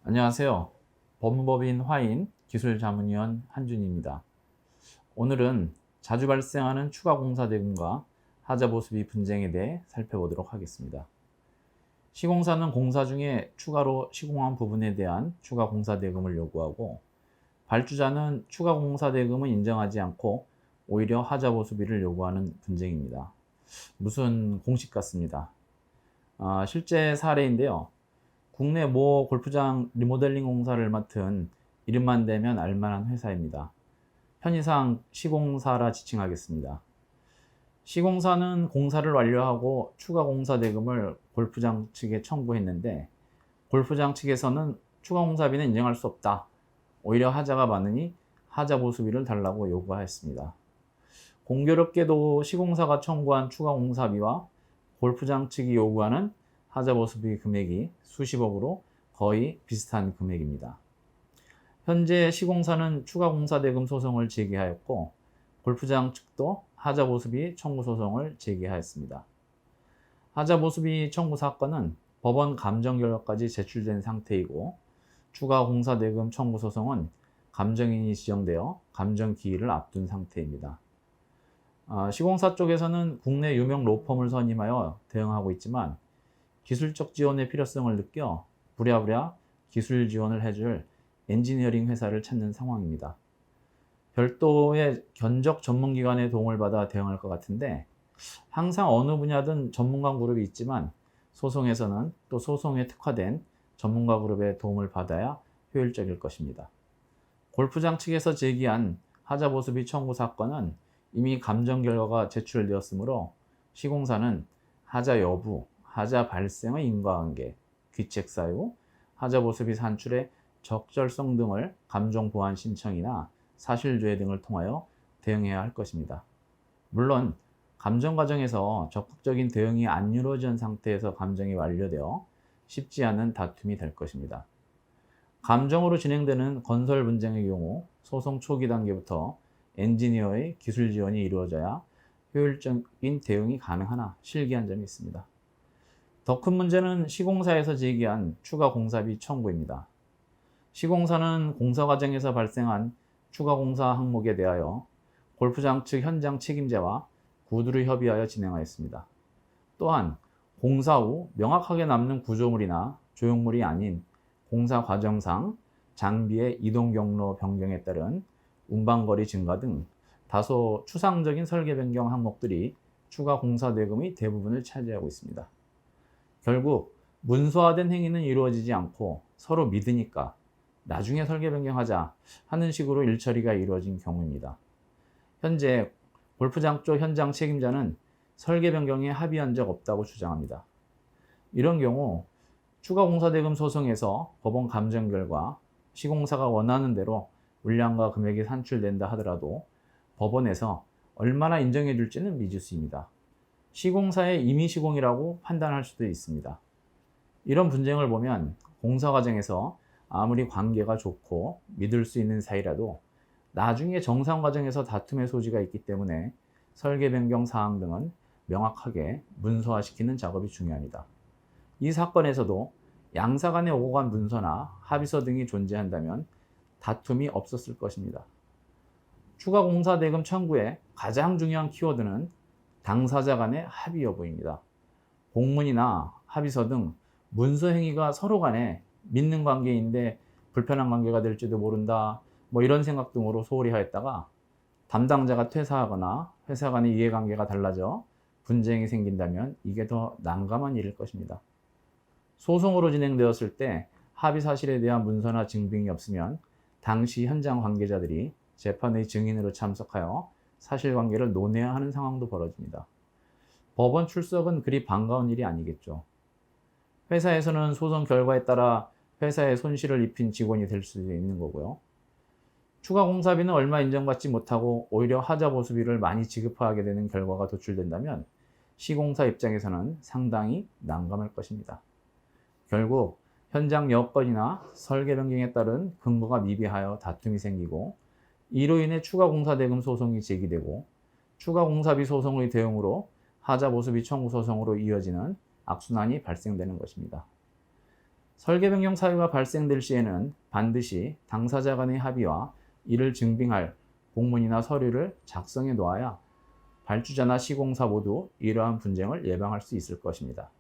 안녕하세요. 법무법인 화인 기술자문위원 한준희입니다. 오늘은 자주 발생하는 추가 공사 대금과 하자 보수비 분쟁에 대해 살펴보도록 하겠습니다. 시공사는 공사 중에 추가로 시공한 부분에 대한 추가 공사 대금을 요구하고, 발주자는 추가 공사 대금은 인정하지 않고 오히려 하자 보수비를 요구하는 분쟁입니다. 무슨 공식 같습니다. 실제 사례인데요. 국내 모 골프장 리모델링 공사를 맡은 이름만 대면 알만한 회사입니다. 편의상 시공사라 지칭하겠습니다. 시공사는 공사를 완료하고 추가 공사 대금을 골프장 측에 청구했는데, 골프장 측에서는 추가 공사비는 인정할 수 없다, 오히려 하자가 많으니 하자 보수비를 달라고 요구하였습니다. 공교롭게도 시공사가 청구한 추가 공사비와 골프장 측이 요구하는 하자 보수비 금액이 수십억으로 거의 비슷한 금액입니다. 현재 시공사는 추가 공사 대금 소송을 제기하였고, 골프장 측도 하자 보수비 청구 소송을 제기하였습니다. 하자 보수비 청구 사건은 법원 감정 결과까지 제출된 상태이고, 추가 공사 대금 청구 소송은 감정인이 지정되어 감정 기일을 앞둔 상태입니다. 시공사 쪽에서는 국내 유명 로펌을 선임하여 대응하고 있지만, 기술적 지원의 필요성을 느껴 부랴부랴 기술 지원을 해줄 엔지니어링 회사를 찾는 상황입니다. 별도의 견적 전문기관의 도움을 받아 대응할 것 같은데, 항상 어느 분야든 전문가 그룹이 있지만 소송에서는 또 소송에 특화된 전문가 그룹의 도움을 받아야 효율적일 것입니다. 골프장 측에서 제기한 하자 보수비 청구 사건은 이미 감정 결과가 제출되었으므로, 시공사는 하자 여부, 하자 발생의 인과관계, 귀책 사유, 하자 보수비 산출의 적절성 등을 감정 보완 신청이나 사실조회 등을 통하여 대응해야 할 것입니다. 물론 감정 과정에서 적극적인 대응이 안 이루어진 상태에서 감정이 완료되어 쉽지 않은 다툼이 될 것입니다. 감정으로 진행되는 건설 분쟁의 경우 소송 초기 단계부터 엔지니어의 기술 지원이 이루어져야 효율적인 대응이 가능하나 실기한 점이 있습니다. 더 큰 문제는 시공사에서 제기한 추가 공사비 청구입니다. 시공사는 공사 과정에서 발생한 추가 공사 항목에 대하여 골프장 측 현장 책임자와 구두를 협의하여 진행하였습니다. 또한 공사 후 명확하게 남는 구조물이나 조형물이 아닌 공사 과정상 장비의 이동 경로 변경에 따른 운반거리 증가 등 다소 추상적인 설계 변경 항목들이 추가 공사 대금의 대부분을 차지하고 있습니다. 결국 문서화된 행위는 이루어지지 않고 서로 믿으니까 나중에 설계 변경하자 하는 식으로 일처리가 이루어진 경우입니다. 현재 골프장 쪽 현장 책임자는 설계 변경에 합의한 적 없다고 주장합니다. 이런 경우 추가 공사 대금 소송에서 법원 감정 결과 시공사가 원하는 대로 물량과 금액이 산출된다 하더라도 법원에서 얼마나 인정해 줄지는 미지수입니다. 시공사의 임의 시공이라고 판단할 수도 있습니다. 이런 분쟁을 보면 공사 과정에서 아무리 관계가 좋고 믿을 수 있는 사이라도 나중에 정상 과정에서 다툼의 소지가 있기 때문에 설계 변경 사항 등은 명확하게 문서화시키는 작업이 중요합니다. 이 사건에서도 양사 간의 오고 간 문서나 합의서 등이 존재한다면 다툼이 없었을 것입니다. 추가 공사 대금 청구의 가장 중요한 키워드는 당사자 간의 합의 여부입니다. 공문이나 합의서 등 문서 행위가 서로 간에 믿는 관계인데 불편한 관계가 될지도 모른다, 이런 생각 등으로 소홀히 하였다가 담당자가 퇴사하거나 회사 간의 이해관계가 달라져 분쟁이 생긴다면 이게 더 난감한 일일 것입니다. 소송으로 진행되었을 때 합의 사실에 대한 문서나 증빙이 없으면 당시 현장 관계자들이 재판의 증인으로 참석하여 사실관계를 논해야 하는 상황도 벌어집니다. 법원 출석은 그리 반가운 일이 아니겠죠. 회사에서는 소송 결과에 따라 회사에 손실을 입힌 직원이 될 수도 있는 거고요. 추가 공사비는 얼마 인정받지 못하고 오히려 하자 보수비를 많이 지급하게 되는 결과가 도출된다면 시공사 입장에서는 상당히 난감할 것입니다. 결국 현장 여건이나 설계 변경에 따른 근거가 미비하여 다툼이 생기고, 이로 인해 추가 공사 대금 소송이 제기되고 추가 공사비 소송의 대응으로 하자 보수비 청구 소송으로 이어지는 악순환이 발생되는 것입니다. 설계 변경 사유가 발생될 시에는 반드시 당사자 간의 합의와 이를 증빙할 공문이나 서류를 작성해 놓아야 발주자나 시공사 모두 이러한 분쟁을 예방할 수 있을 것입니다.